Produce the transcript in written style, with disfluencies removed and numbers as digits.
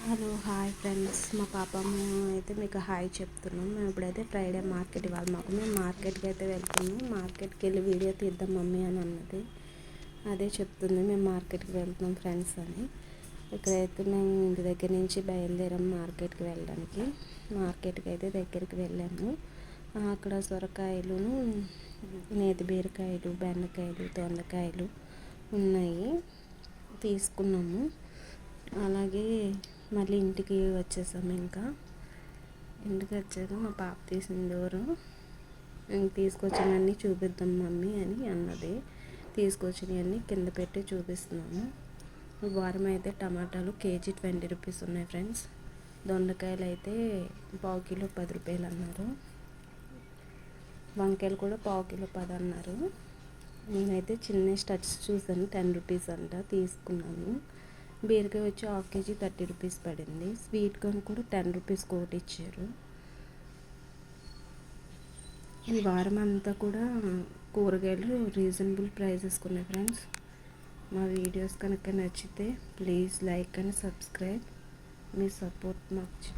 Hello hi friends, మా పాపమ్మ అయితే మీకు హాయ్ చెప్తున్నాం. మేము ఇప్పుడైతే ఫ్రైడే మార్కెట్ ఇవ్వాలి మాకు. మేము మార్కెట్కి అయితే వెళ్తున్నాం. మార్కెట్కి వెళ్ళి వీడియో తీద్దాం మమ్మీ అని అన్నది. అదే చెప్తుంది, మేము మార్కెట్కి వెళ్తున్నాం ఫ్రెండ్స్ అని. ఇక్కడైతే మేము ఇంటి దగ్గర నుంచి బయలుదేరాం మార్కెట్కి వెళ్ళడానికి. మార్కెట్కి అయితే దగ్గరికి వెళ్ళాము. అక్కడ సొరకాయలు, నేతి బీరకాయలు, బెండకాయలు, దొండకాయలు ఉన్నాయి, తీసుకున్నాము. అలాగే మళ్ళీ ఇంటికి వచ్చేసాము. ఇంటికి వచ్చాక మా పాప తీసిన డోరు తీసుకొచ్చినవన్నీ చూపిద్దాం మమ్మీ అని అన్నది. తీసుకొచ్చినవన్నీ కింద పెట్టి చూపిస్తున్నాము. వారం అయితే టమాటాలు కేజీ 20 రూపీస్ ఉన్నాయి ఫ్రెండ్స్. దొండకాయలు అయితే పావు కిలో 10 రూపాయలు అన్నారు. వంకాయలు కూడా పావు కిలో 10 అన్నారు. నేనైతే చిన్న స్టడ్స్ చూసాను, 10 రూపీస్ అంట, తీసుకున్నాను. బీరకాయ వచ్చి హాఫ్ కేజీ 30 రూపీస్ పడింది. స్వీట్ కార్న్ కూడా 10 రూపీస్ ఒకటి ఇచ్చారు. ఈ వారం అంతా కూడా కూరగాయలు రీజనబుల్ ప్రైజెస్ ఉన్నాయి ఫ్రెండ్స్. మా వీడియోస్ కనుక నచ్చితే please like and subscribe. Me support మాకు